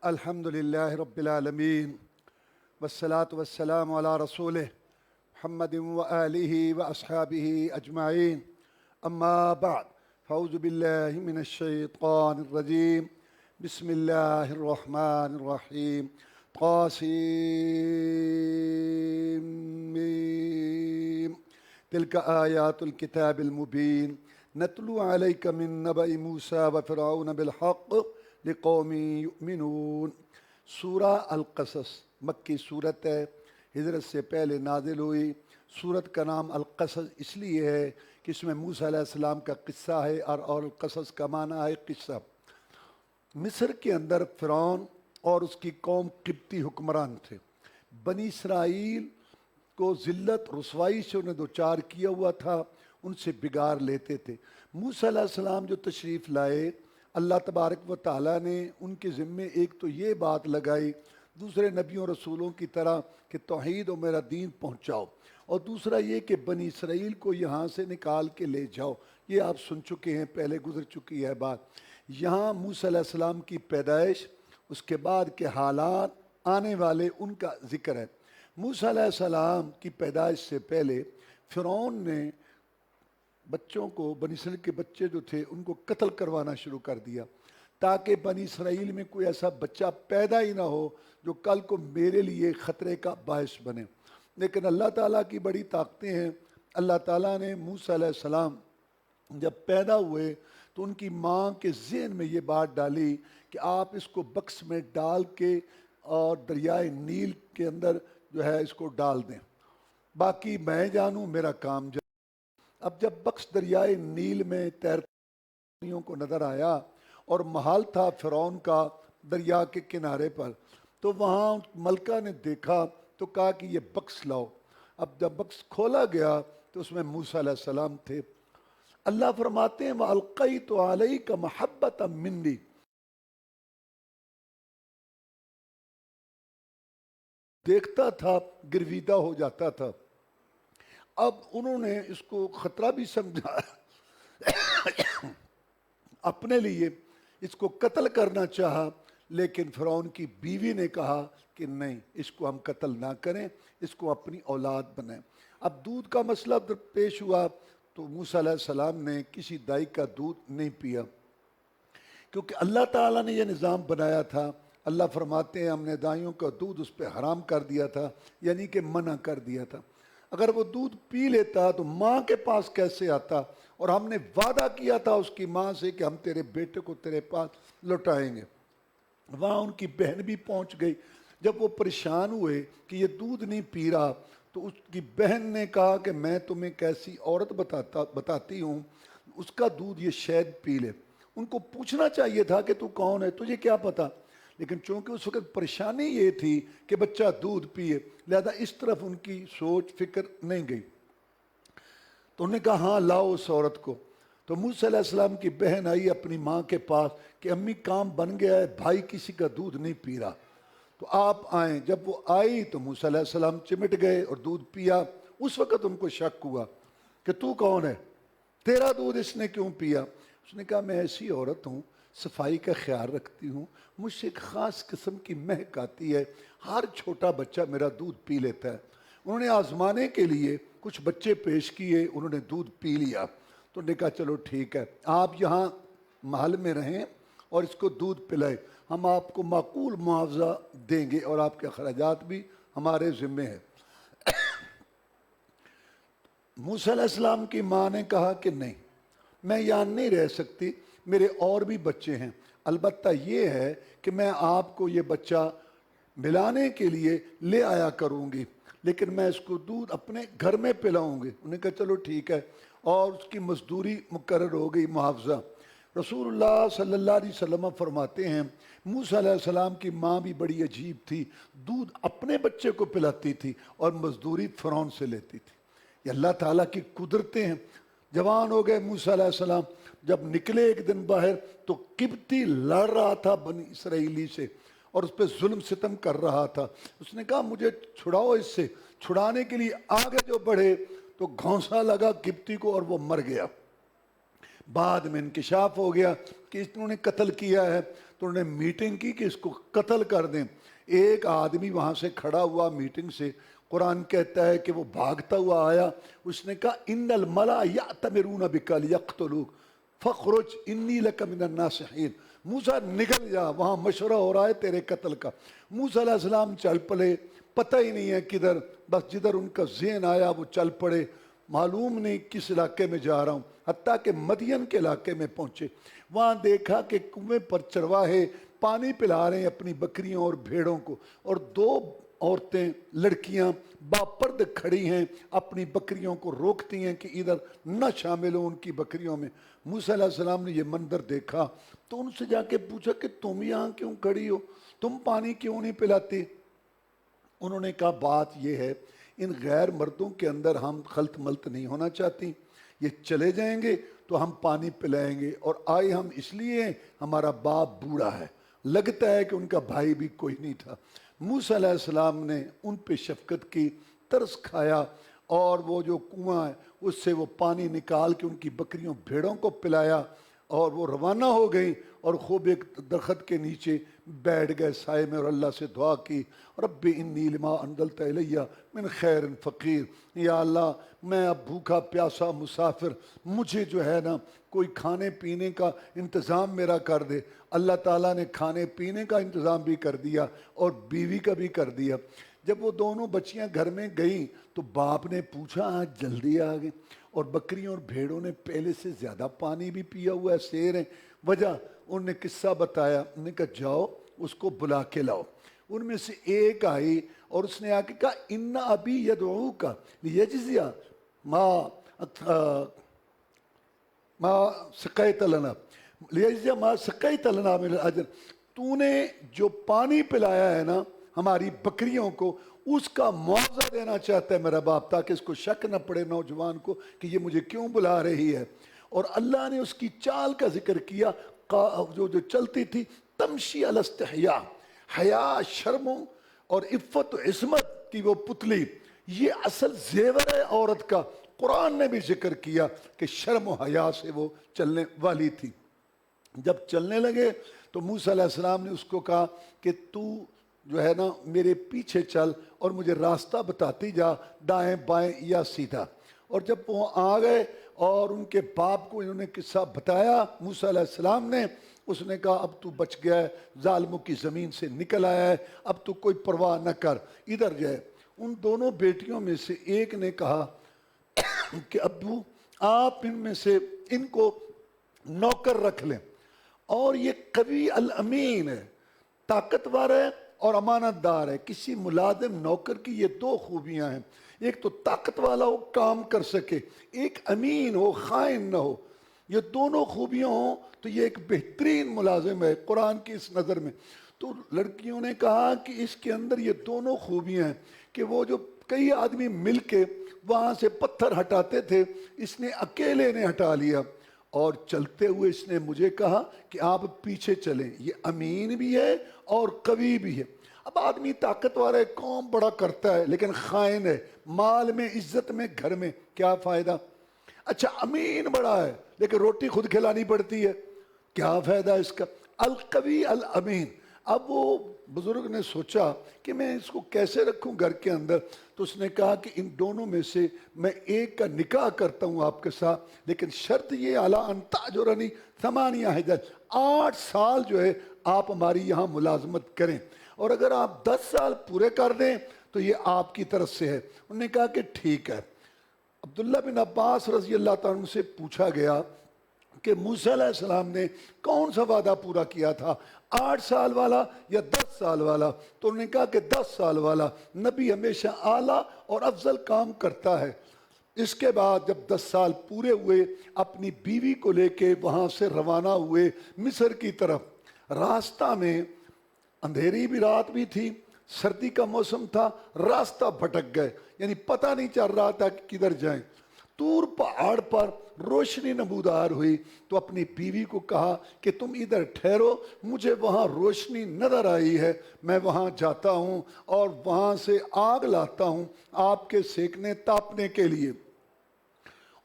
الحمد لله رب العالمين والصلاة والسلام على رسوله محمد وآله وأصحابه أجمعين أما بعد فأعوذ بالله من الشيطان الرجيم بسم الله الرحمن الرحيم طاسيم تلك آيات الكتاب المبين نتلو عليك من نبأ موسى وفرعون بالحق لقوم یؤمنون۔ سورہ القصص مکی صورت ہے، ہجرت سے پہلے نازل ہوئی۔ سورت کا نام القصص اس لیے ہے کہ اس میں موسیٰ علیہ السلام کا قصہ ہے اور القصص کا معنی ہے قصہ۔ مصر کے اندر فرعون اور اس کی قوم قبطی حکمران تھے۔ بنی اسرائیل کو ذلت رسوائی سے انہیں دوچار کیا ہوا تھا، ان سے بگاڑ لیتے تھے۔ موسیٰ علیہ السلام جو تشریف لائے، اللہ تبارک و تعالیٰ نے ان کے ذمے ایک تو یہ بات لگائی، دوسرے نبیوں رسولوں کی طرح کہ توحید و میرا دین پہنچاؤ، اور دوسرا یہ کہ بنی اسرائیل کو یہاں سے نکال کے لے جاؤ۔ یہ آپ سن چکے ہیں، پہلے گزر چکی ہے بات۔ یہاں موسیٰ علیہ السلام کی پیدائش، اس کے بعد کے حالات آنے والے ان کا ذکر ہے۔ موسیٰ علیہ السلام کی پیدائش سے پہلے فرعون نے بچوں کو، بنی اسرائیل کے بچے جو تھے ان کو قتل کروانا شروع کر دیا، تاکہ بنی اسرائیل میں کوئی ایسا بچہ پیدا ہی نہ ہو جو کل کو میرے لیے خطرے کا باعث بنے۔ لیکن اللہ تعالیٰ کی بڑی طاقتیں ہیں۔ اللہ تعالیٰ نے موسیٰ علیہ السلام جب پیدا ہوئے تو ان کی ماں کے ذہن میں یہ بات ڈالی کہ آپ اس کو بکس میں ڈال کے اور دریائے نیل کے اندر جو ہے اس کو ڈال دیں، باقی میں جانوں، میرا کام جانوں۔ اب جب بکس دریائے نیل میں تیرتے کو نظر آیا اور محل تھا فرعون کا دریا کے کنارے پر، تو وہاں ملکہ نے دیکھا تو کہا کہ یہ بکس لاؤ۔ اب جب بکس کھولا گیا تو اس میں موسیٰ علیہ السلام تھے۔ اللہ فرماتے ہیں وَأَلْقَيْتُ عَلَيْكَ مَحَبَّةً مِّنِّي، دیکھتا تھا گرویدہ ہو جاتا تھا۔ اب انہوں نے اس کو خطرہ بھی سمجھا، اپنے لیے اس کو قتل کرنا چاہا، لیکن فرعون کی بیوی نے کہا کہ نہیں، اس کو ہم قتل نہ کریں، اس کو اپنی اولاد بنائیں۔ اب دودھ کا مسئلہ پیش ہوا تو موسیٰ علیہ السلام نے کسی دائی کا دودھ نہیں پیا، کیونکہ اللہ تعالیٰ نے یہ نظام بنایا تھا۔ اللہ فرماتے ہیں ہم نے دائیوں کا دودھ اس پہ حرام کر دیا تھا، یعنی کہ منع کر دیا تھا۔ اگر وہ دودھ پی لیتا تو ماں کے پاس کیسے آتا؟ اور ہم نے وعدہ کیا تھا اس کی ماں سے کہ ہم تیرے بیٹے کو تیرے پاس لوٹائیں گے۔ وہاں ان کی بہن بھی پہنچ گئی۔ جب وہ پریشان ہوئے کہ یہ دودھ نہیں پی رہا تو اس کی بہن نے کہا کہ میں تمہیں کیسی عورت بتاتی ہوں، اس کا دودھ یہ شہد پی لے۔ ان کو پوچھنا چاہیے تھا کہ تو کون ہے، تجھے کیا پتا؟ لیکن چونکہ اس وقت پریشانی یہ تھی کہ بچہ دودھ پیے، لہذا اس طرف ان کی سوچ فکر نہیں گئی۔ تو انہوں نے کہا ہاں لاؤ اس عورت کو۔ تو موسیٰ علیہ السلام کی بہن آئی اپنی ماں کے پاس کہ امی کام بن گیا ہے، بھائی کسی کا دودھ نہیں پی رہا، تو آپ آئیں۔ جب وہ آئی تو موسیٰ علیہ السلام چمٹ گئے اور دودھ پیا۔ اس وقت ان کو شک ہوا کہ تو کون ہے، تیرا دودھ اس نے کیوں پیا؟ اس نے کہا میں ایسی عورت ہوں، صفائی کا خیال رکھتی ہوں، مجھ سے ایک خاص قسم کی مہک آتی ہے، ہر چھوٹا بچہ میرا دودھ پی لیتا ہے۔ انہوں نے آزمانے کے لیے کچھ بچے پیش کیے، انہوں نے دودھ پی لیا۔ تو نے کہا چلو ٹھیک ہے، آپ یہاں محل میں رہیں اور اس کو دودھ پلائیں، ہم آپ کو معقول معاوضہ دیں گے اور آپ کے اخراجات بھی ہمارے ذمے ہیں۔ موسیٰ علیہ السلام کی ماں نے کہا کہ نہیں، میں یہاں نہیں رہ سکتی، میرے اور بھی بچے ہیں، البتہ یہ ہے کہ میں آپ کو یہ بچہ ملانے کے لیے لے آیا کروں گی، لیکن میں اس کو دودھ اپنے گھر میں پلاؤں گی۔ انہوں نے کہا چلو ٹھیک ہے، اور اس کی مزدوری مقرر ہو گئی، معاوضہ۔ رسول اللہ صلی اللہ علیہ وسلم فرماتے ہیں موسیٰ علیہ السلام کی ماں بھی بڑی عجیب تھی، دودھ اپنے بچے کو پلاتی تھی اور مزدوری فرعون سے لیتی تھی۔ یہ اللہ تعالیٰ کی قدرتیں ہیں۔ جوان ہو گئے موسیٰ علیہ السلام، جب نکلے ایک دن باہر تو قبطی لڑ رہا تھا بنی اسرائیلی سے اور اس پہ ظلم ستم کر رہا تھا۔ اس نے کہا مجھے چھڑاؤ اس سے۔ چھڑانے کے لیے آگے جو بڑھے تو گھونسا لگا قبطی کو اور وہ مر گیا۔ بعد میں انکشاف ہو گیا کہ انہوں نے قتل کیا ہے، تو انہوں نے میٹنگ کی کہ اس کو قتل کر دیں۔ ایک آدمی وہاں سے کھڑا ہوا میٹنگ سے، قرآن کہتا ہے کہ وہ بھاگتا ہوا آیا، اس نے کہا ان الملا یأتمرون بک لیقتلوک فخرج انی لک من الناصحین، موسیٰ نکل جا، وہاں مشورہ ہو رہا ہے تیرے قتل کا۔ موسیٰ علیہ السلام چل پڑے، پتہ ہی نہیں ہے کدھر، بس جدھر ان کا ذہن آیا وہ چل پڑے، معلوم نہیں کس علاقے میں جا رہا ہوں، حتیٰ کہ مدین کے علاقے میں پہنچے۔ وہاں دیکھا کہ کنویں پر چرواہے پانی پلا رہے ہیں اپنی بکریوں اور بھیڑوں کو، اور دو عورتیں لڑکیاں باپرد کھڑی ہیں، اپنی بکریوں کو روکتی ہیں کہ ادھر نہ شامل ہو ان کی بکریوں میں۔ موسیٰ علیہ السلام نے یہ منظر دیکھا تو ان سے جا کے پوچھا کہ تم یہاں کیوں کھڑی ہو، تم پانی کیوں نہیں پلاتی؟ انہوں نے کہا بات یہ ہے، ان غیر مردوں کے اندر ہم خلط ملط نہیں ہونا چاہتی، یہ چلے جائیں گے تو ہم پانی پلائیں گے، اور آئے ہم اس لیے ہمارا باپ بوڑھا ہے، لگتا ہے کہ ان کا بھائی بھی کوئی نہیں تھا۔ موسیٰ علیہ السلام نے ان پہ شفقت کی، ترس کھایا، اور وہ جو کنواں ہے اس سے وہ پانی نکال کے ان کی بکریوں بھیڑوں کو پلایا، اور وہ روانہ ہو گئیں اور خوب ایک درخت کے نیچے بیٹھ گئے سائے میں، اور اللہ سے دعا کی رب انی لما انزلت الی من خیر فقیر، یا اللہ میں اب بھوکا پیاسا مسافر، مجھے جو ہے نا کوئی کھانے پینے کا انتظام میرا کر دے۔ اللہ تعالیٰ نے کھانے پینے کا انتظام بھی کر دیا اور بیوی کا بھی کر دیا۔ جب وہ دونوں بچیاں گھر میں گئیں تو باپ نے پوچھا آج جلدی آ گئے، اور بکریوں اور بھیڑوں نے پہلے سے زیادہ پانی بھی پیا ہوا ہے، سیر ہیں، وجہ انہوں نے قصہ بتایا۔ انہوں نے کہا جاؤ اس کو بلا کے لاؤ۔ ان میں سے ایک آئی اور اس نے آ کے کہا ان ابی یدعوک لیجزی ما سقیت لنا لیجزی ما سقیت لنا من الاجر، تو نے جو پانی پلایا ہے نا ہماری بکریوں کو، اس کا معاوضہ دینا چاہتا ہے میرا باپ، تاکہ اس کو شک نہ پڑے نوجوان کو کہ یہ مجھے کیوں بلا رہی ہے۔ اور اللہ نے اس کی چال کا ذکر کیا، جو چلتی تھی تمشی علی استحیاء، حیا، شرم اور عفت و عصمت کی وہ پتلی، یہ اصل زیور ہے عورت کا۔ قرآن نے بھی ذکر کیا کہ شرم و حیا سے وہ چلنے والی تھی۔ جب چلنے لگے تو موسیٰ علیہ السلام نے اس کو کہا کہ تو جو ہے نا میرے پیچھے چل اور مجھے راستہ بتاتی جا، دائیں بائیں یا سیدھا۔ اور جب وہ آ گئے اور ان کے باپ کو انہوں نے قصہ بتایا موسیٰ علیہ السلام نے، اس نے کہا اب تو بچ گیا ہے، ظالموں کی زمین سے نکل آیا ہے، اب تو کوئی پرواہ نہ کر، ادھر جائے۔ ان دونوں بیٹیوں میں سے ایک نے کہا کہ ابو آپ ان میں سے ان کو نوکر رکھ لیں، اور یہ قوی الامین ہے، طاقتور ہے اور امانت دار ہے۔ کسی ملازم نوکر کی یہ دو خوبیاں ہیں، ایک تو طاقت والا ہو، کام کر سکے، ایک امین ہو، خائن نہ ہو۔ یہ دونوں خوبیاں ہوں تو یہ ایک بہترین ملازم ہے قرآن کی اس نظر میں۔ تو لڑکیوں نے کہا کہ اس کے اندر یہ دونوں خوبیاں ہیں کہ وہ جو کئی آدمی مل کے وہاں سے پتھر ہٹاتے تھے، اس نے اکیلے نے ہٹا لیا، اور چلتے ہوئے اس نے مجھے کہا کہ آپ پیچھے چلیں۔ یہ امین بھی ہے اور قوی بھی ہے۔ اب آدمی طاقتور ہے، کام بڑا کرتا ہے، لیکن خائن ہے، مال میں، عزت میں، گھر میں، کیا فائدہ؟ اچھا امین بڑا ہے لیکن روٹی خود کھلانی پڑتی ہے، کیا فائدہ اس کا؟ القوی الامین۔ اب وہ بزرگ نے سوچا کہ میں اس کو کیسے رکھوں گھر کے اندر، تو اس نے کہا کہ ان دونوں میں سے میں ایک کا نکاح کرتا ہوں آپ کے ساتھ، لیکن شرط یہ اعلیٰ ان تاجرنی 8 حجج، 8 سال جو ہے آپ ہماری یہاں ملازمت کریں، اور اگر آپ 10 سال پورے کر دیں تو یہ آپ کی طرف سے ہے۔ انہوں نے کہا کہ ٹھیک ہے۔ عبداللہ بن عباس رضی اللہ تعالیٰ عنہ سے پوچھا گیا کہ موسیٰ علیہ السلام نے کون سا وعدہ پورا کیا تھا، 8 سال والا یا 10 سال والا؟ تو انہوں نے کہا کہ 10 سال والا۔ نبی ہمیشہ اعلیٰ اور افضل کام کرتا ہے۔ اس کے بعد جب 10 سال پورے ہوئے، اپنی بیوی کو لے کے وہاں سے روانہ ہوئے مصر کی طرف۔ راستہ میں اندھیری بھی رات بھی تھی، سردی کا موسم تھا، راستہ بھٹک گئے، یعنی پتہ نہیں چل رہا تھا کہ کدھر جائیں۔ طور پہاڑ پر روشنی نمودار ہوئی تو اپنی بیوی کو کہا کہ تم ادھر ٹھہرو، مجھے وہاں روشنی نظر آئی ہے، میں وہاں جاتا ہوں اور وہاں سے آگ لاتا ہوں آپ کے سیکنے تاپنے کے لیے۔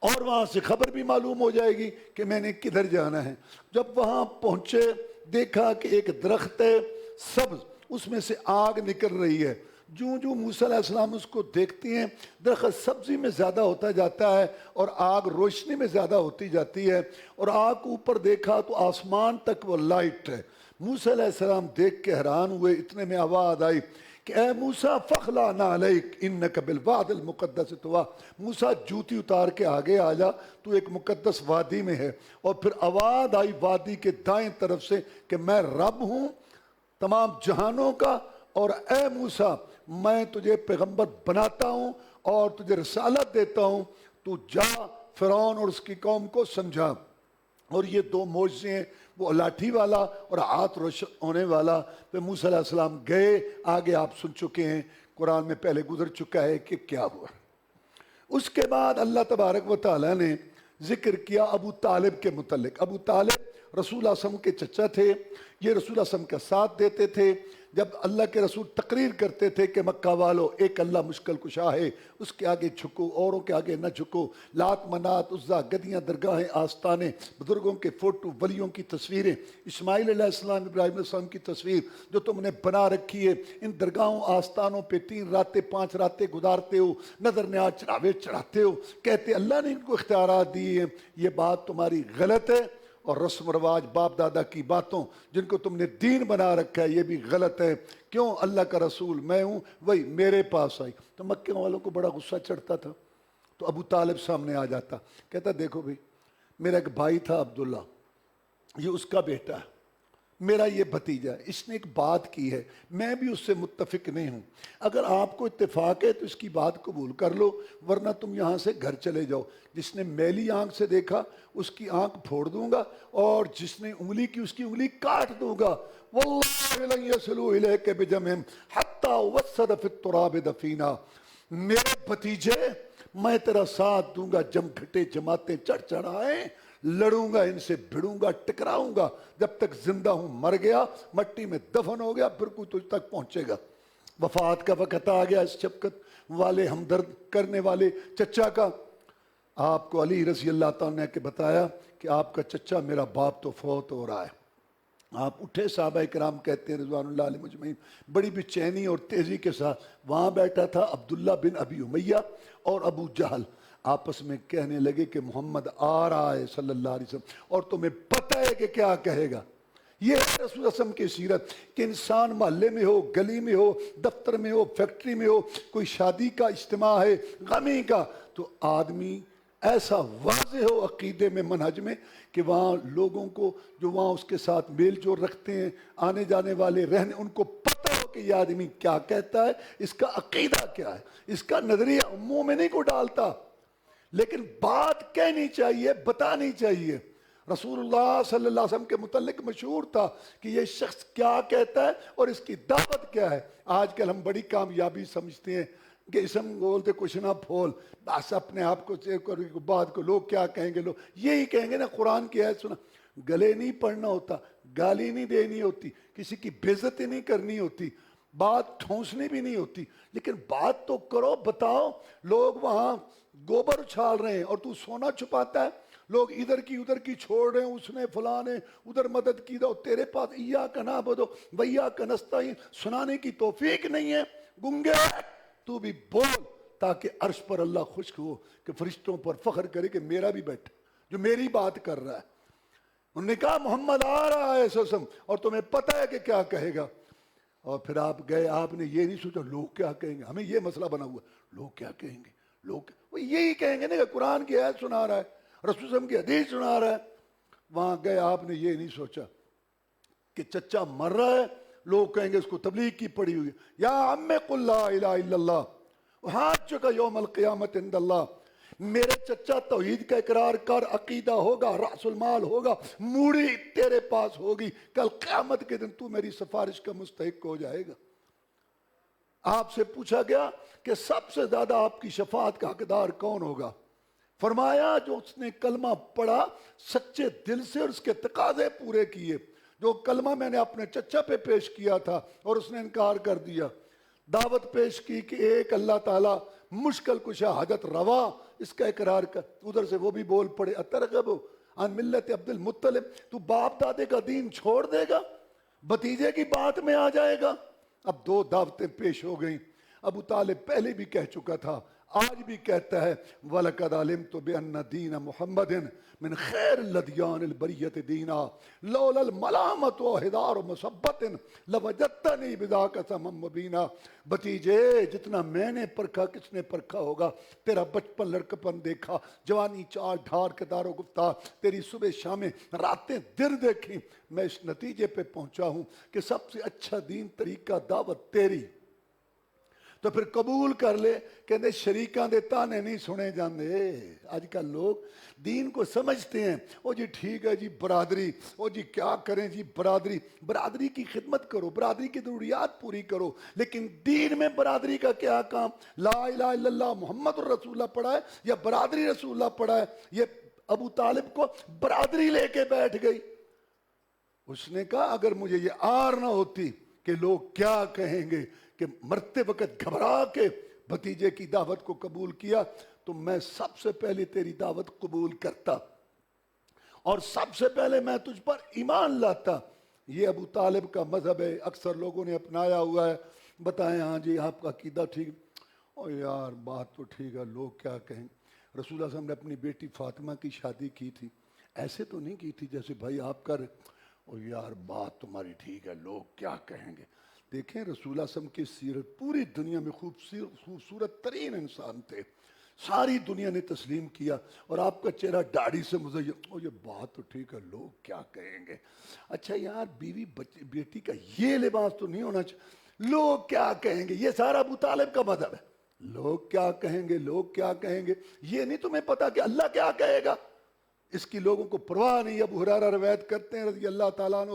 اور وہاں سے خبر بھی معلوم ہو جائے گی کہ میں نے کدھر جانا ہے۔ جب وہاں پہنچے دیکھا کہ ایک درخت ہے سبز، اس میں سے آگ نکل رہی ہے۔ جو موسیٰ علیہ السلام اس کو دیکھتی ہیں، درخت سبزی میں زیادہ ہوتا جاتا ہے اور آگ روشنی میں زیادہ ہوتی جاتی ہے، اور آگ کو اوپر دیکھا تو آسمان تک وہ لائٹ ہے۔ موسیٰ علیہ السلام دیکھ کے حیران ہوئے، اتنے میں آواز آئی کہ اے موسیٰ فخلع نعلیک انک بالواد المقدس طویٰ، موسیٰ جوتی اتار کے آگے آ جا، تو ایک مقدس وادی میں ہے۔ اور پھر آواز آئی وادی کے دائیں طرف سے کہ میں رب ہوں تمام جہانوں کا، اور اے موسیٰ میں تجھے پیغمبر بناتا ہوں اور تجھے رسالت دیتا ہوں، تو جا فرعون اور اس کی قوم کو سمجھا۔ اور یہ دو معجزے ہیں، وہ لاٹھی والا اور ہاتھ روشن ہونے والا۔ پھر موسیٰ علیہ السلام گئے، آگے آپ سن چکے ہیں، قرآن میں پہلے گزر چکا ہے کہ کیا ہوا۔ اس کے بعد اللہ تبارک و تعالیٰ نے ذکر کیا ابو طالب کے متعلق۔ ابو طالب رسول اللہ صلی اللہ علیہ وسلم کے چچا تھے، یہ رسول اللہ صلی اللہ علیہ وسلم کا ساتھ دیتے تھے۔ جب اللہ کے رسول تقریر کرتے تھے کہ مکہ والو ایک اللہ مشکل کشا ہے، اس کے آگے جھکو، اوروں کے آگے نہ جھکو، لات منات عزا گدیاں درگاہیں آستانے، بزرگوں کے فوٹو، ولیوں کی تصویریں، اسماعیل علیہ السلام ابراہیم علیہ السلام کی تصویر جو تم نے بنا رکھی ہے، ان درگاہوں آستانوں پہ 3 راتیں 5 راتیں گزارتے ہو، نظر نیاز چڑھاوے چڑھاتے ہو، کہتے اللہ نے ان کو اختیارات دیے ہیں، یہ بات تمہاری غلط ہے، اور رسم و رواج باپ دادا کی باتوں جن کو تم نے دین بنا رکھا ہے یہ بھی غلط ہے۔ کیوں؟ اللہ کا رسول میں ہوں، وہی میرے پاس آئی۔ تو مکے والوں کو بڑا غصہ چڑھتا تھا، تو ابو طالب سامنے آ جاتا، کہتا دیکھو بھائی، میرا ایک بھائی تھا عبداللہ، یہ اس کا بیٹا ہے، میرا یہ بھتیجا ہے، اس نے ایک بات کی ہے، میں بھی اس سے متفق نہیں ہوں، اگر آپ کو اتفاق ہے تو اس کی بات قبول کر لو، ورنہ تم یہاں سے گھر چلے جاؤ۔ جس نے میلی آنکھ سے دیکھا اس کی آنکھ پھوڑ دوں گا، اور جس نے انگلی کی اس کی انگلی کاٹ دوں گا۔ واللہ لن یصلوا الیک بجمعہم حتی وسد فی التراب دفینا، میرے بھتیجے میں تیرا ساتھ دوں گا، جم گھٹے جماعتیں چڑھ چڑھائیں، لڑوں گا ان سے، بھڑوں گا، ٹکراؤں گا، جب تک زندہ ہوں، مر گیا مٹی میں دفن ہو گیا پھر کوئی تجھ تک پہنچے گا۔ وفات کا وقت آ گیا اس شفقت والے ہمدرد کرنے والے چچا کا۔ آپ کو علی رضی اللہ تعالیٰ نے بتایا کہ آپ کا چچا میرا باپ تو فوت ہو رہا ہے۔ آپ اٹھے، صحابہ کرام کہتے ہیں رضوان اللہ علیہ مجمعین، بڑی بے چینی اور تیزی کے ساتھ وہاں بیٹھا تھا عبداللہ بن ابی امیہ اور ابو جہل، آپس میں کہنے لگے کہ محمد آ رہا ہے صلی اللہ علیہ وسلم، اور تمہیں پتہ ہے کہ کیا کہے گا۔ یہ ہے رسول اللہ صلی اللہ علیہ وسلم کی سیرت کہ انسان محلے میں ہو، گلی میں ہو، دفتر میں ہو، فیکٹری میں ہو، کوئی شادی کا اجتماع ہے، غمی کا، تو آدمی ایسا واضح ہو عقیدے میں، منہج میں، کہ وہاں لوگوں کو جو وہاں اس کے ساتھ میل جول رکھتے ہیں، آنے جانے والے رہنے، ان کو پتہ ہو کہ یہ آدمی کیا کہتا ہے، اس کا عقیدہ کیا ہے، اس کا نظریہ منہ میں نہیں کو ڈالتا، لیکن بات کہنی چاہیے، بتانی چاہیے۔ رسول اللہ صلی اللہ علیہ وسلم کے متعلق مشہور تھا کہ یہ شخص کیا کہتا ہے اور اس کی دعوت کیا ہے۔ آج کل ہم بڑی کامیابی سمجھتے ہیں کہ اسم بولتے کچھ نہ پھول، بس اپنے آپ کو بات کو لوگ کیا کہیں گے، لوگ یہی کہیں گے نا، قرآن کی آیت سنا، گلے نہیں پڑھنا ہوتا، گالی نہیں دینی ہوتی، کسی کی بے عزتی نہیں کرنی ہوتی، بات ٹھونسنی بھی نہیں ہوتی، لیکن بات تو کرو، بتاؤ۔ لوگ وہاں گوبر اچھال رہے ہیں اور تو سونا چھپاتا ہے، لوگ ادھر کی ادھر کی چھوڑ رہے ہیں، اس نے فلاں نے ادھر مدد کی، تیرے پاس ایاک نعبد و ایاک نستعین سنانے کی توفیق نہیں ہے، گنگے تو بھی بول، تاکہ عرش پر اللہ خوش ہو کہ فرشتوں پر فخر کرے کہ میرا بھی بیٹا جو میری بات کر رہا ہے۔ انہوں نے کہا محمد آ رہا ہے سسم، اور تمہیں پتہ ہے کہ کیا کہے گا۔ اور پھر آپ گئے، آپ نے یہ نہیں سوچا لوگ کیا کہیں گے، ہمیں یہ مسئلہ بنا ہوا لوگ کیا کہیں گے، لوگ وہ یہی کہیں گے نا کہ قرآن کی آیت سنا رہا ہے، رسول وسلم کی حدیث سنا رہا ہے۔ وہاں گئے، آپ نے یہ نہیں سوچا کہ چچا مر رہا ہے، لوگ کہیں گے اس کو تبلیغ کی پڑی ہوئی، یا عم قل لا الہ الا اللہ حاجک یوم القیامت عند اللہ، میرے چچا توحید کا اقرار کر، عقیدہ ہوگا، رأس المال ہوگا، موڑی تیرے پاس ہوگی، کل قیامت کے دن تو میری سفارش کا مستحق ہو جائے گا۔ آپ سے پوچھا گیا کہ سب سے زیادہ آپ کی شفاعت کا حقدار کون ہوگا؟ فرمایا جو اس نے کلمہ پڑھا سچے دل سے اور اس کے تقاضے پورے کیے۔ جو کلمہ میں نے اپنے چچا پہ پیش کیا تھا اور اس نے انکار کر دیا، دعوت پیش کی کہ ایک اللہ تعالیٰ مشکل کشا حاجت روا، اس کا اقرار کر. ادھر سے وہ بھی بول پڑے اترغب عن ملت عبد المطلب، تو باپ دادے کا دین چھوڑ دے گا، بھتیجے کی بات میں آ جائے گا. اب دو دعوتیں پیش ہو گئیں. ابو طالب پہلے بھی کہہ چکا تھا، آج بھی کہتا ہے وَلَقَدْ عَلِمْتُ بِأَنَّ دِينَ مُحَمَّدٍ مِنْ خَيْرِ الْأَدْيَانِ الْبَرِيَّةِ دِينًا لَوْلَا الْمَلَامَةُ وَحِدَارُ مُصَبَّةٍ لَوَجَدْتَنِي بِذَاكَ سَمًّا مُبِينًا. بھتیجے، جتنا میں نے پرکھا کس نے پرکھا ہوگا؟ تیرا بچپن لڑکپن دیکھا، جوانی چار ڈھار کے دار و گفتار، تیری صبح شامیں راتیں دن دیکھی. میں اس نتیجے پہ پہنچا ہوں کہ سب سے اچھا دین طریقہ دعوت تیری. تو پھر قبول کر لے. کہتے شریکاں دے تانے نہیں سنے جاندے. آج کل لوگ دین کو سمجھتے ہیں، او جی ٹھیک ہے جی برادری، او جی کیا کریں جی برادری. برادری کی خدمت کرو، برادری کی ضروریات پوری کرو، لیکن دین میں برادری کا کیا کام؟ لا الہ الا اللہ محمد الرسول اللہ پڑھا ہے یا برادری رسول اللہ پڑھا ہے؟ یہ ابو طالب کو برادری لے کے بیٹھ گئی. اس نے کہا اگر مجھے یہ آر نہ ہوتی کہ لوگ کیا کہیں گے، کہ مرتے وقت گھبرا کے بھتیجے کی دعوت کو قبول کیا، تو میں سب سے پہلے تیری دعوت قبول کرتا اور سب سے پہلے میں تجھ پر ایمان لاتا. یہ ابو طالب کا مذہب ہے، اکثر لوگوں نے اپنایا ہوا ہے. بتائیں ہاں جی آپ کا عقیدہ ٹھیک، او یار بات تو ٹھیک ہے، لوگ کیا کہیں. رسول اللہ صلی اللہ علیہ وسلم نے اپنی بیٹی فاطمہ کی شادی کی تھی، ایسے تو نہیں کی تھی جیسے بھائی آپ کر. او یار بات تمہاری ٹھیک ہے، لوگ کیا کہیں گے. دیکھیں رسول اللہ صلی اللہ علیہ وسلم کی سیرت، پوری دنیا میں خوبصورت ترین انسان تھے، ساری دنیا نے تسلیم کیا، اور آپ کا چہرہ داڑھی سے مزین. او یہ بات تو ٹھیک ہے، لوگ کیا کہیں گے. اچھا یار بیوی بیٹی کا یہ لباس تو نہیں ہونا چاہیے، لوگ کیا کہیں گے. یہ سارا ابو طالب کا مذہب ہے، لوگ کیا کہیں گے، لوگ کیا کہیں گے. یہ نہیں تمہیں پتا کہ اللہ کیا کہے گا، اس کی لوگوں کو پرواہ نہیں. ابو ہریرہ روایت کرتے ہیں رضی اللہ تعالیٰ عنہ،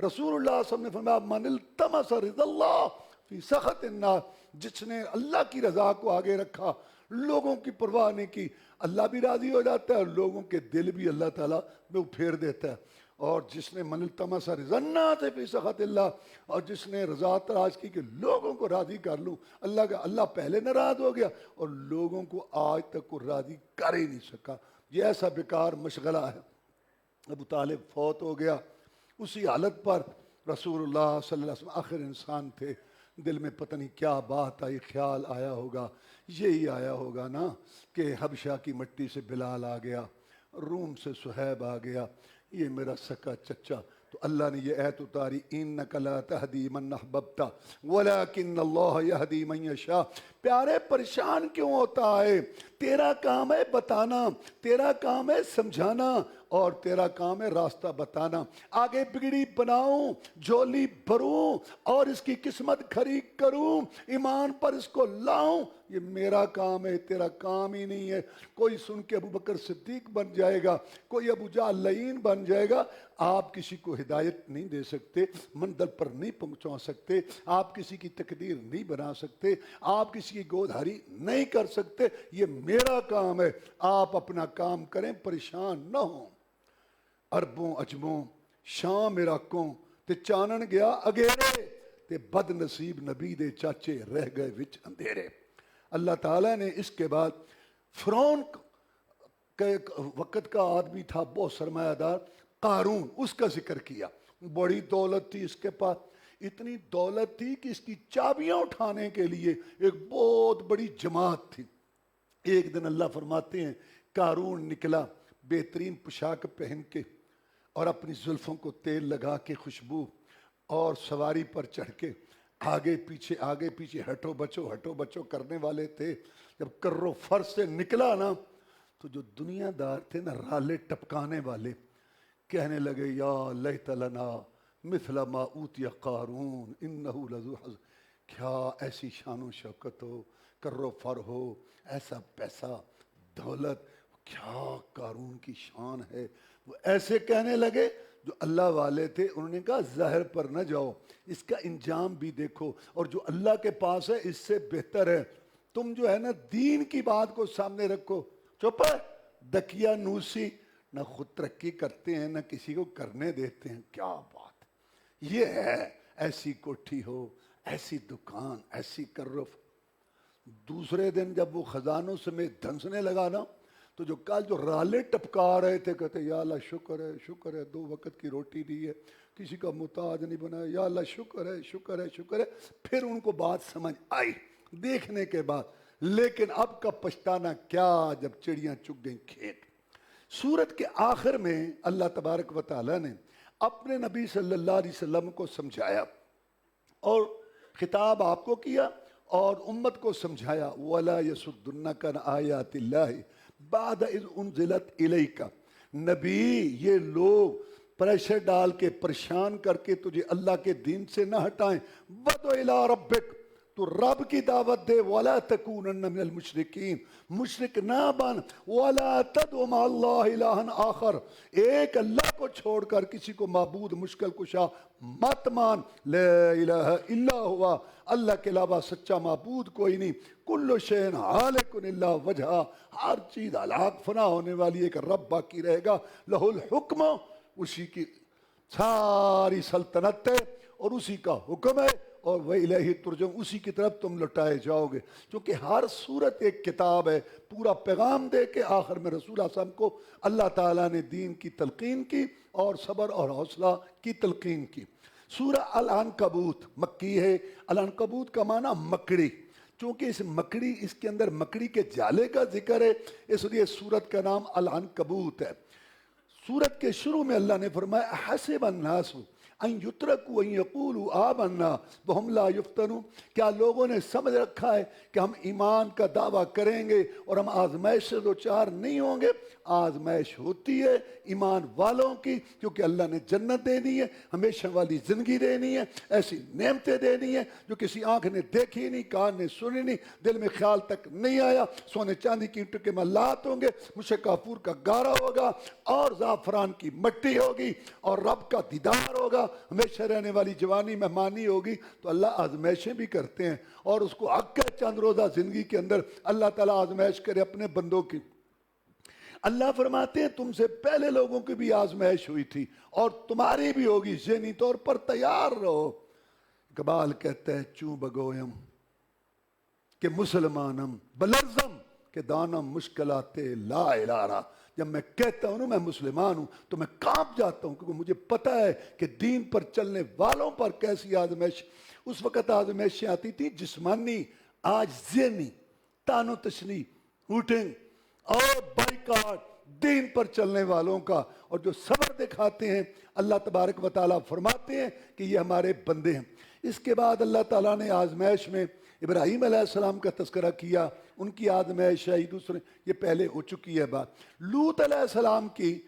رسول اللہ صلی اللہ علیہ وسلم نے فرمایا من التمس رضا اللہ فی سخط الناس، جس نے اللہ کی رضا کو آگے رکھا، لوگوں کی پرواہ نہیں کی، اللہ بھی راضی ہو جاتا ہے اور لوگوں کے دل بھی اللہ تعالیٰ میں پھیر دیتا ہے. اور جس نے من التمس رضا الناس فی سخط اللہ، اور جس نے رضا تلاش کی کہ لوگوں کو راضی کر لوں، اللہ کا اللہ پہلے ناراض ہو گیا اور لوگوں کو آج تک وہ راضی کر ہی نہیں سکا. یہ ایسا بیکار مشغلہ ہے. ابو طالب فوت ہو گیا. اسی حالت پر رسول اللہ صلی اللہ علیہ وسلم آخر انسان تھے، دل میں پتہ نہیں کیا بات آئی، خیال آیا ہوگا، یہی آیا ہوگا نا کہ حبشہ کی مٹی سے بلال آ گیا، روم سے صہیب آ گیا، یہ میرا سکا چچا. تو اللہ نے یہ ایت اتاری انک لا تہدی من احببت ولکن اللہ یہدی من یشاء. پیارے پریشان کیوں ہوتا ہے؟ تیرا کام ہے بتانا، تیرا کام ہے سمجھانا، اور تیرا کام ہے راستہ بتانا. آگے بگڑی بناؤں، جھولی بھروں اور اس کی قسمت کھری کروں، ایمان پر اس کو لاؤں، یہ میرا کام ہے، تیرا کام ہی نہیں ہے. کوئی سن کے ابو بکر صدیق بن جائے گا، کوئی ابو جہل لعین بن جائے گا. آپ کسی کو ہدایت نہیں دے سکتے، منزل پر نہیں پہنچا سکتے، آپ کسی کی تقدیر نہیں بنا سکتے، آپ کسی کی گودہاری نہیں کر سکتے. یہ میرا کام ہے، آپ اپنا کام کریں، پریشان نہ ہوں. عربوں عجموں شام عراقوں تے چانن گیا اگیرے، تے بد نصیب نبی دے چاچے رہ گئے وچ اندھیرے. اللہ تعالیٰ نے اس کے بعد فرعون کے وقت کا آدمی تھا، بہت سرمایہ دار، قارون، اس کا ذکر کیا. بڑی دولت تھی اس کے پاس، اتنی دولت تھی کہ اس کی چابیاں اٹھانے کے لیے ایک بہت بڑی جماعت تھی. ایک دن اللہ فرماتے ہیں قارون نکلا بہترین پوشاک پہن کے اور اپنی زلفوں کو تیل لگا کے خوشبو، اور سواری پر چڑھ کے آگے پیچھے ہٹو بچو کرنے والے تھے. جب کرو فر سے نکلا نا تو جو دنیا دار تھے نا، رالے ٹپکانے والے، کہنے لگے یا لیت لنا مثل ما اوتی قارون انہ لذو حظ. کیا ایسی شان و شوکت ہو، کرو فر ہو، ایسا پیسہ دولت، کیا قارون کی شان ہے. وہ ایسے کہنے لگے. جو اللہ والے تھے انہوں نے کہا ظاہر پر نہ جاؤ، اس کا انجام بھی دیکھو، اور جو اللہ کے پاس ہے اس سے بہتر ہے. تم جو ہے نا دین کی بات کو سامنے رکھو. چپ ہے، دکیا نوسی، نہ خود ترقی کرتے ہیں نہ کسی کو کرنے دیتے ہیں. کیا بات یہ ہے، ایسی کوٹھی ہو، ایسی دکان، ایسی کرف۔ دوسرے دن جب وہ خزانوں سمیت دھنسنے لگا نا، تو جو کل جو رالے ٹپکا رہے تھے کہتے یا اللہ شکر ہے شکر ہے 2 وقت کی روٹی دی ہے، کسی کا محتاج نہیں بنایا، یا اللہ شکر ہے شکر ہے شکر ہے۔ پھر ان کو بات سمجھ آئی دیکھنے کے بعد، لیکن اب کا پچھتانا کیا جب چڑیاں چگ گئیں کھیت۔ سورت کے آخر میں اللہ تبارک و تعالی نے اپنے نبی صلی اللہ علیہ وسلم کو سمجھایا اور خطاب آپ کو کیا اور امت کو سمجھایا، وَلَا يَسُدُّنَّكَ عَنْ آيَاتِ اللَّهِ بَعْدَ إِذْ أُنزِلَتْ إِلَيْكَ۔ نبی یہ لوگ پریشر ڈال کے پریشان کر کے تجھے اللہ کے دین سے نہ ہٹائیں، وَدْعُ إِلَىٰ رَبِّكَ، تو رب کی دعوت دے، وَلَا تَكُونَنَّ مِنَ الْمُشْرِكِينَ، مشرک نہ بن، وَلَا تَدْعُ مَعَ اللَّهِ إِلَٰهًا آخَرَ، ایک اللہ کو چھوڑ کر کسی کو معبود مشکل کشا مت مان، لا الہ الا ہوا، اللہ کے علاوہ سچا معبود کوئی نہیں، کل شیء ہالک الا وجہہ، ہر چیز ہلاک فنا ہونے والی، ایک رب باقی رہے گا، لہ الحکم، اسی کی ساری سلطنت ہے اور اسی کا حکم ہے، اور وَإِلَيْهِ تُرْجَعُونَ، اسی کی طرف تم لٹائے جاؤ گے۔ چونکہ ہر صورت ایک کتاب ہے، پورا پیغام دے کے آخر میں رسول اللہ صلی اللہ علیہ وسلم کو اللہ تعالیٰ نے دین کی تلقین کی اور صبر اور حوصلہ کی تلقین کی۔ سورہ العنکبوت مکی ہے۔ العنکبوت کا معنی مکڑی، چونکہ اس کے اندر مکڑی کے جالے کا ذکر ہے، اس لیے سورت کا نام العنکبوت ہے۔ سورت کے شروع میں اللہ نے فرمایا حسب الناس ان یترکوا ان یقولوا آمنا وہم لا یفتنون، کیا لوگوں نے سمجھ رکھا ہے کہ ہم ایمان کا دعویٰ کریں گے اور ہم آزمائش سے دوچار نہیں ہوں گے؟ آزمائش ہوتی ہے ایمان والوں کی، کیونکہ اللہ نے جنت دینی ہے، ہمیشہ والی زندگی دینی ہے، ایسی نعمتیں دینی ہے جو کسی آنکھ نے دیکھی نہیں، کان نے سنی نہیں، دل میں خیال تک نہیں آیا۔ سونے چاندی کی اینٹوں کے محلات ہوں گے، مشک کافور کا گارا ہوگا اور زعفران کی مٹی ہوگی اور رب کا دیدار ہوگا، ہمیشہ رہنے والی جوانی مہمانی ہوگی۔ تو اللہ آزمائشیں بھی کرتے ہیں اور اس کو حق ہے چند روزہ زندگی کے اندر اللہ تعالیٰ آزمائش کرے اپنے بندوں کی۔ اللہ فرماتے ہیں تم سے پہلے لوگوں کی بھی آزمائش ہوئی تھی اور تمہاری بھی ہوگی، ذہنی طور پر تیار رہو۔ اقبال کہتا ہے چوں بگویم کہ مسلمانم بلرزم کہ دانم مشکلات لا الہ، جب میں کہتا ہوں میں مسلمان ہوں تو میں کانپ جاتا ہوں، کیونکہ مجھے پتہ ہے کہ دین پر چلنے والوں پر کیسی آزمائش۔ اس وقت آزمائشیں آتی تھی جسمانی، آج ذہنی، تان و تشنی، ہوٹنگ اور بائیکاٹ دین پر چلنے والوں کا، اور جو صبر دکھاتے ہیں اللہ تبارک و تعالیٰ فرماتے ہیں کہ یہ ہمارے بندے ہیں۔ اس کے بعد اللہ تعالیٰ نے آزمائش میں ابراہیم علیہ السلام کا تذکرہ کیا، ان کی آزمائش ہے دوسرے، یہ پہلے ہو چکی ہے بات۔ لوط علیہ السلام کی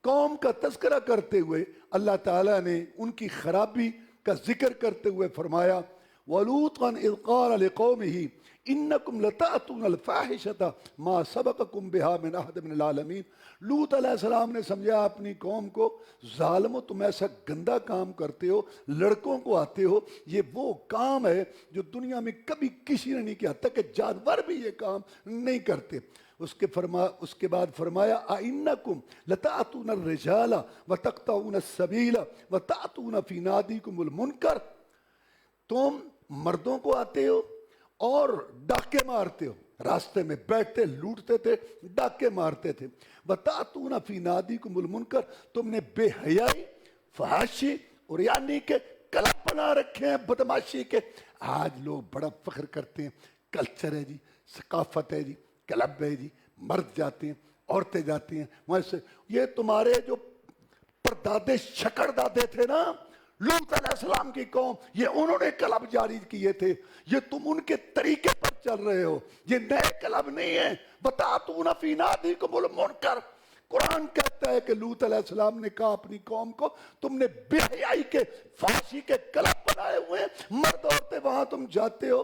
قوم کا تذکرہ کرتے ہوئے اللہ تعالیٰ نے ان کی خرابی کا ذکر کرتے ہوئے فرمایا وَلُوطًا إِذْ قَالَ لِقَوْمِهِ إِنَّكُمْ لَتَأْتُونَ الْفَاحِشَةَ مَا سَبَقَكُمْ بِهَا مِنْ أَحَدٍ مِنَ الْعَالَمِينَ۔ لوط علیہ السلام نے سمجھا اپنی قوم کو، ظالمو تم ایسا گندا کام کرتے ہو، لڑکوں کو آتے ہو، یہ وہ کام ہے جو دنیا میں کبھی کسی نے نہیں کیا، تک کہ جانور بھی یہ کام نہیں کرتے۔ اس کے بعد فرمایا أَإِنَّكُمْ لَتَأْتُونَ الرِّجَالَ وَتَقْطَعُونَ السَّبِيلَ وَتَأْتُونَ فِي نَادِيكُمُ الْمُنْكَرَ، تم مردوں کو آتے ہو اور ڈاکے مارتے ہو، راستے میں بیٹھتے لوٹتے تھے، ڈاکے مارتے تھے۔ وَتَأْتُونَ فِي نَادِيكُمُ الْمُنْكَرَ، تم نے بے حیائی، فحاشی اور یعنی کہ کلب بنا رکھے ہیں بدماشی کے۔ آج لوگ بڑا فخر کرتے ہیں، کلچر ہے جی، ثقافت ہے جی، کلب ہے جی، مرد جاتے ہیں، عورتیں جاتی ہیں وہاں سے۔ یہ تمہارے جو پردادے شکر دادے تھے نا لوط علیہ السلام کی قوم، یہ انہوں نے کلب جاری کیے تھے، یہ تم ان کے طریقے پر چل رہے ہو، یہ نئے کلب نہیں ہے۔ وَتَأْتُونَ فِي نَادِيكُمُ الْمُنْكَرَ، قرآن کہتا ہے کہ لوط علیہ السلام نے کہا اپنی قوم کو تم نے بے حیائی کے فحاشی کے کلب بنائے ہوئے ہیں، مرد عورتیں وہاں تم جاتے ہو،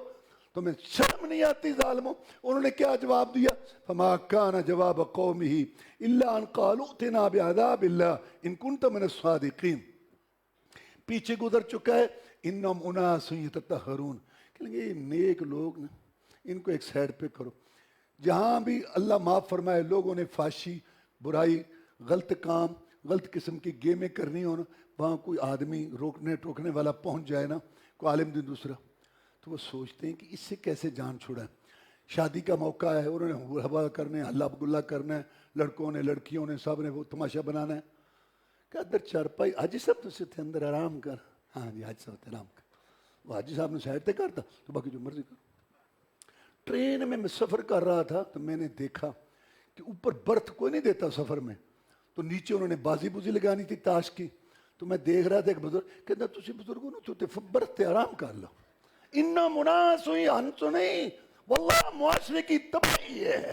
تمہیں شرم نہیں آتی ظالموں؟ انہوں نے کیا جواب دیا؟ فما كان جواب قومه الا ان قالوا ائتنا بعذاب الله ان كنت من الصادقين۔ پیچھے گزر چکا ہے انہم اناس یتطہرون، کہ یہ نیک لوگ نا، ان کو ایک سائڈ پہ کرو۔ جہاں بھی اللہ معاف فرمائے لوگوں نے فحاشی، برائی، غلط کام، غلط قسم کی گیمیں کرنی ہو نا، وہاں کوئی آدمی روکنے ٹوکنے والا پہنچ جائے نا، کوئی عالم دین دوسرا تو وہ سوچتے ہیں کہ اس سے کیسے جان چھڑائیں. شادی کا موقع ہے, انہوں نے ہوا کرنے, ہلا گلا کرنا ہے, لڑکوں نے لڑکیوں نے سب نے وہ تماشا بنانا ہے. کہ اندر چارپائی حاجی صاحب تو تھے اندر آرام کر. ہاں جی حاجی صاحب آرام کر. وہ حاجی صاحب نے سائڈ تے کرتا تو باقی جو مرضی کر. ٹرین میں سفر کر رہا تھا تو میں نے دیکھا کہ اوپر برتھ کوئی نہیں دیتا سفر میں, تو نیچے انہوں نے بازی بوزی لگانی تھی تاش کی. تو میں دیکھ رہا تھا ایک بزرگ کہتا تسی بزرگوں نے تو برتھ تے آرام کر لو. انا مناس ہوئی ہنسو نہیں, واللہ معاشرے کی تباہی ہے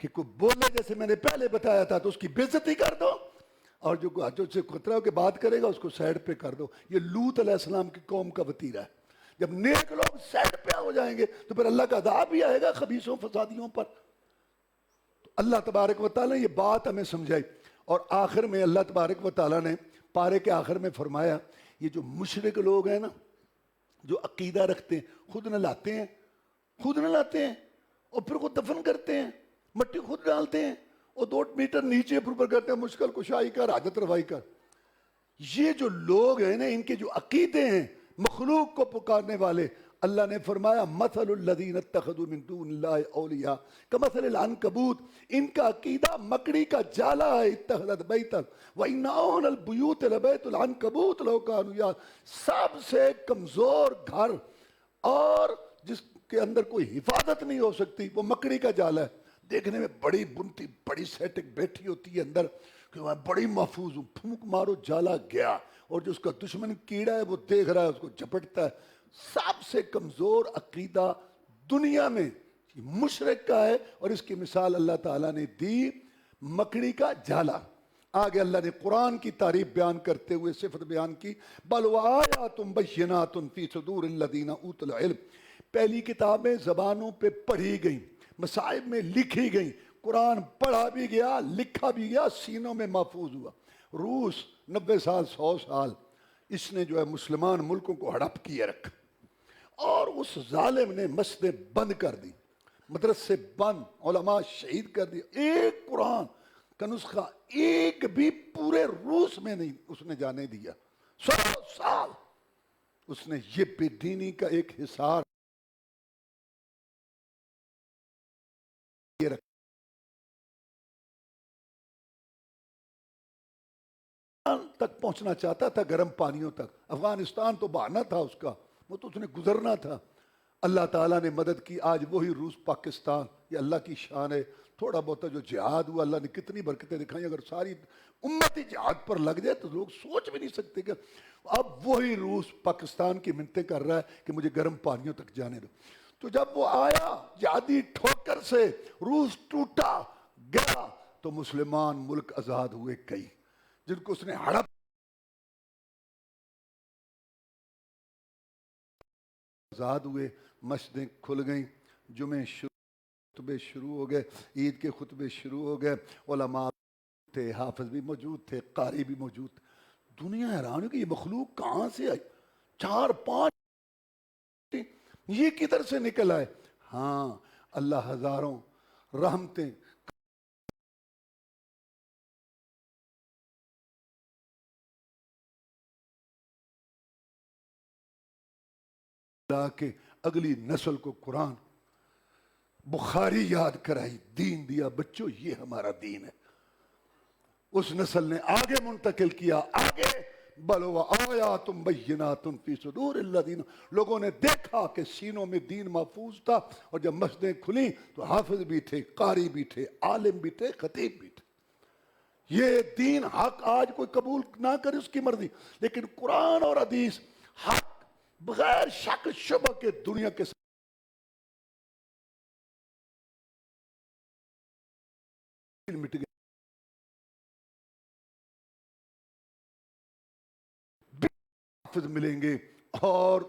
کہ کوئی بولے جیسے میں نے پہلے بتایا تھا تو اس کی بے عزتی کر دو, اور جو سے خطرہ ہو کے بات کرے گا اس کو سائڈ پہ کر دو. یہ لوط علیہ السلام کی قوم کا وتیرہ ہے. جب نیک لوگ سائڈ پہ ہو جائیں گے تو پھر اللہ کا عذاب بھی آئے گا خبیثوں فسادیوں پر. تو اللہ تبارک و تعالیٰ نے یہ بات ہمیں سمجھائی, اور آخر میں اللہ تبارک و تعالیٰ نے پارے کے آخر میں فرمایا یہ جو مشرک لوگ ہیں نا, جو عقیدہ رکھتے ہیں, خود نہ لاتے ہیں اور پھر خود دفن کرتے ہیں, مٹی خود ڈالتے ہیں اور 2 میٹر نیچے اوپر کرتے ہیں مشکل کشائی کر, حاجت روائی کر. یہ جو لوگ ہیں نا, ان کے جو عقیدے ہیں مخلوق کو پکارنے والے, اللہ نے فرمایا مثل الذین اتخذوا من دون اللہ اولیاء کمثل العنکبوت, ان کا عقیدہ مکڑی کا جالا ہے. اتخذت بیتا وان اوہن البیوت لبیت العنکبوت لو کانوا یعلمون, سب سے کمزور گھر اور جس کے اندر کوئی حفاظت نہیں ہو سکتی وہ مکڑی کا جالا ہے. دیکھنے میں بڑی بنتی بڑی سیٹک بیٹھی ہوتی ہے اندر کہ میں بڑی محفوظ ہوں, پھونک مارو جالا گیا, اور جو اس کا دشمن کیڑا ہے وہ دیکھ رہا ہے اس کو جھپٹتا ہے. سب سے کمزور عقیدہ دنیا میں مشرک کا ہے, اور اس کی مثال اللہ تعالیٰ نے دی مکڑی کا جالا. آگے اللہ نے قرآن کی تعریف بیان کرتے ہوئے صفت بیان کی, بل وآیات بینات فی صدور الذین اوتوا العلم, پہلی کتابیں زبانوں پہ پڑھی گئیں, مصائب میں لکھی گئیں, قرآن پڑھا بھی گیا لکھا بھی گیا, سینوں میں محفوظ ہوا. روس 90 سال 100 سال اس نے جو ہے مسلمان ملکوں کو ہڑپ کیے رکھا, اور اس ظالم نے مسجدیں بند کر دی, مدرسے بند, علماء شہید کر دی. ایک قرآن کا نسخہ ایک بھی پورے روس میں نہیں اس نے جانے دیا. 100 سال اس نے یہ بے دینی کا ایک حصار رکھا. تک پہنچنا چاہتا تھا گرم پانیوں تک, افغانستان تو بہانا تھا اس کا, وہ تو اس نے گزرنا تھا. اللہ تعالیٰ نے مدد کی, آج وہی روس پاکستان, یہ اللہ کی شان ہے. تھوڑا بہت جو جہاد ہوا اللہ نے کتنی برکتیں دکھائیں, اگر ساری امت ہی جہاد پر لگ جائے تو لوگ سوچ بھی نہیں سکتے کہ اب وہی روس پاکستان کی منتیں کر رہا ہے کہ مجھے گرم پانیوں تک جانے دو. تو جب وہ آیا جہادی ٹھوکر سے روس ٹوٹا گیا تو مسلمان ملک آزاد ہوئے کئی, جن کو اس نے ہڑپ آزاد ہوئے, مسجدیں کھل گئیں, جمعے خطبے شروع ہو گئے, عید کے خطبے شروع ہو گئے, علماء تھے, حافظ بھی موجود تھے, قاری بھی موجود تھے. دنیا حیران ہے کہ یہ مخلوق کہاں سے آئی, 4-5 یہ کدھر سے نکل آئے. ہاں اللہ ہزاروں رحمتیں کہ اگلی نسل کو قرآن بخاری یاد کرائی, دین دیا, بچوں یہ ہمارا دین ہے. اس نسل نے آگے منتقل کیا, آگے بل وآیات بینات فی صدور الذین, لوگوں نے دیکھا کہ سینوں میں دین محفوظ تھا, اور جب مسجدیں کھلیں تو حافظ بھی تھے, قاری بھی تھے, عالم بھی تھے, خطیب بھی تھے. یہ دین حق آج کوئی قبول نہ کرے اس کی مرضی, لیکن قرآن اور حدیث حق بغیر شک شبہ کے دنیا کے مٹ گئے. حافظ ملیں گے اور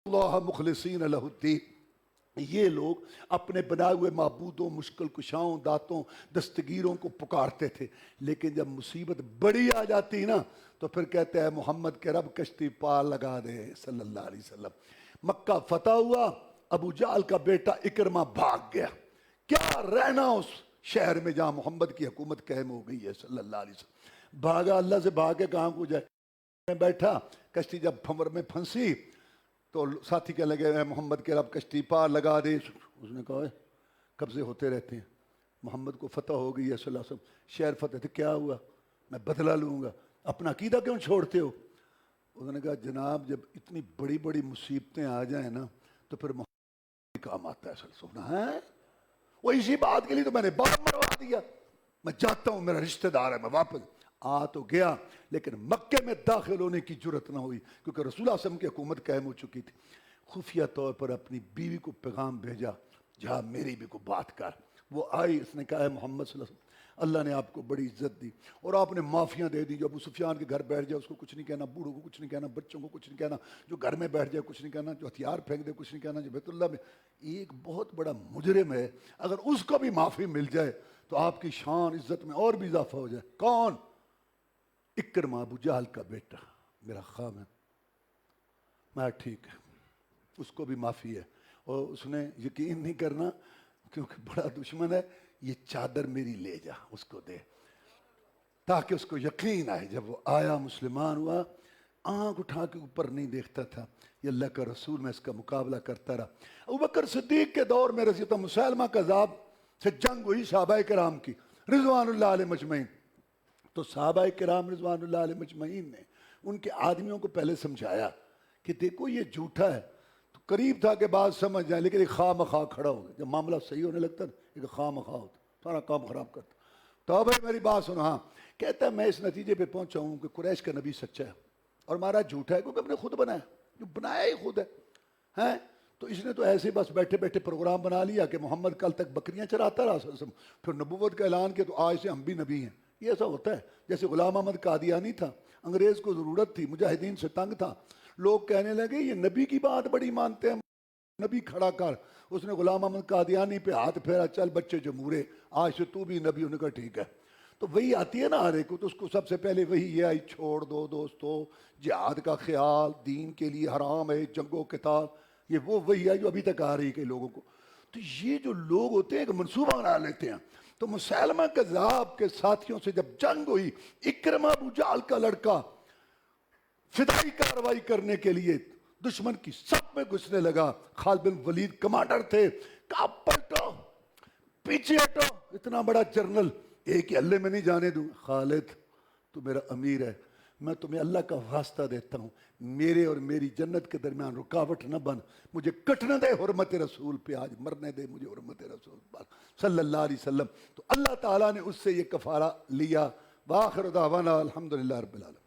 اللہ مخلصین لہ الدین, یہ لوگ اپنے بنائے ہوئے معبودوں, مشکل کشاؤں, داتوں, دستگیروں کو پکارتے تھے, لیکن جب مصیبت بڑی آ جاتی نا تو پھر کہتے ہیں محمد کے رب کشتی پار لگا دے صلی اللہ علیہ وسلم. مکہ فتح ہوا, ابو جہل کا بیٹا اکرمہ بھاگ گیا, کیا رہنا اس شہر میں جہاں محمد کی حکومت قائم ہو گئی ہے صلی اللہ علیہ وسلم. بھاگا، اللہ سے بھاگ کے کہاں کو جائے. میں بیٹھا، کشتی جب بھنور میں پھنسی تو ساتھی کہنے لگے اے محمد کے رب کشتی پار لگا دے. اس نے کہا قبضے ہوتے رہتے ہیں، محمد کو فتح ہو گئی ہے صلی اللہ علیہ وسلم، شہر فتح. تو کیا ہوا، میں بدلہ لوں گا. اپنا عقیدہ کیوں چھوڑتے ہو؟ انہوں نے کہا جناب جب اتنی بڑی بڑی مصیبتیں آ جائیں نا تو پھر محمد کام آتا ہے. سننا ہے وہ اسی بات کے لیے تو میں نے باپ مروا دیا. میں چاہتا ہوں، میرا رشتہ دار ہے، میں واپس آ تو گیا لیکن مکے میں داخل ہونے کی جرت نہ ہوئی کیونکہ رسول اللہ صلی اللہ علیہ وسلم کی حکومت قائم ہو چکی تھی. خفیہ طور پر اپنی بیوی کو پیغام بھیجا، جہاں میری بھی کو بات کر. وہ آئی، اس نے کہا ہے محمد صلی اللہ علیہ وسلم اللہ نے آپ کو بڑی عزت دی اور آپ نے معافیاں دے دی. جو ابو سفیان کے گھر بیٹھ جائے اس کو کچھ نہیں کہنا، بوڑھوں کو کچھ نہیں کہنا، بچوں کو کچھ نہیں کہنا، جو گھر میں بیٹھ جائے کچھ نہیں کہنا، جو ہتھیار پھینک دے کچھ نہیں کہنا، جو بیت اللہ میں ایک بہت بڑا مجرم ہے اگر اس کو بھی معافی مل جائے تو آپ کی شان عزت میں اور بھی اضافہ ہو جائے. کون؟ اکرمہ ابو جہل کا بیٹا، میرا خامن. میں ٹھیک ہے، اس کو بھی معافی ہے. اور اس نے یقین نہیں کرنا کیونکہ بڑا دشمن ہے، یہ چادر میری لے جا اس کو دے تاکہ اس کو یقین آئے. جب وہ آیا مسلمان ہوا، آنکھ اٹھا کے اوپر نہیں دیکھتا تھا، یہ اللہ کا رسول، میں اس کا مقابلہ کرتا رہا. ابوبکر صدیق کے دور میں رضی اللہ مسیلمہ کذاب سے جنگ ہوئی صحابہ کرام کی رضوان اللہ علیہ مجمعین. تو صحابہ کرام رضوان اللہ علیہ مجمعین نے ان کے آدمیوں کو پہلے سمجھایا کہ دیکھو یہ جھوٹا ہے. تو قریب تھا کہ بات سمجھ جائے لیکن ایک خواہ مخواہ کھڑا ہو گیا. جب معاملہ صحیح ہونے لگتا ہے ایک خواہ مخواہ ہوتا، سارا کام خراب کرتا. تو بھائی میری بات سنو. ہاں کہتا ہے میں اس نتیجے پہ پہنچا ہوں کہ قریش کا نبی سچا ہے اور ہمارا جھوٹا ہے کیونکہ ہم نے خود بنایا، جو بنایا ہی خود ہے. تو اس نے تو ایسے بس بیٹھے بیٹھے پروگرام بنا لیا کہ محمد کل تک بکریاں چراتا رہا صلی اللہ علیہ وسلم، پھر نبوت کا اعلان کیا تو آج سے ہم بھی نبی ہیں. یہ ایسا ہوتا ہے. جیسے غلام احمد قادیانی تھا، انگریز کو ضرورت تھی، مجاہدین سے تنگ تھا، لوگ کہنے لگے یہ نبی کی بات بڑی مانتے ہیں، نبی کھڑا کر. اس نے غلام احمد قادیانی پہ ہاتھ پھیرا، چل بچے جمہورے آج سے تو بھی نبی. انہوں نے کہا ٹھیک ہے. تو وہی آتی ہے نا ہر ایک کو، تو اس کو سب سے پہلے وہی یہ آئی چھوڑ دو دوستو جہاد کا خیال، دین کے لیے حرام ہے، جنگ و قتال. یہ وہ وہی آئی جو ابھی تک آ رہی ہے کہ لوگوں کو. تو یہ جو لوگ ہوتے ہیں ایک منصوبہ بنا لیتے ہیں. تو مسیلمہ کذاب کے ساتھیوں سے جب جنگ ہوئی، اکرمہ ابو جہل کا لڑکا فدائی کاروائی کرنے کے لیے دشمن کی صف میں گھسنے لگا. خالد بن ولید کمانڈر تھے، کہا پلٹو پیچھے ہٹو. اتنا بڑا جنرل، ایک ہی اللہ میں نہیں جانے دوں. خالد تو میرا امیر ہے، میں تمہیں اللہ کا واسطہ دیتا ہوں، میرے اور میری جنت کے درمیان رکاوٹ نہ بن، مجھے کٹنے دے حرمت رسول پہ، آج مرنے دے مجھے حرمت رسول پر صلی اللہ علیہ وسلم. تو اللہ تعالیٰ نے اس سے یہ کفارہ لیا. وآخر دعوانا الحمدللہ رب العالمین.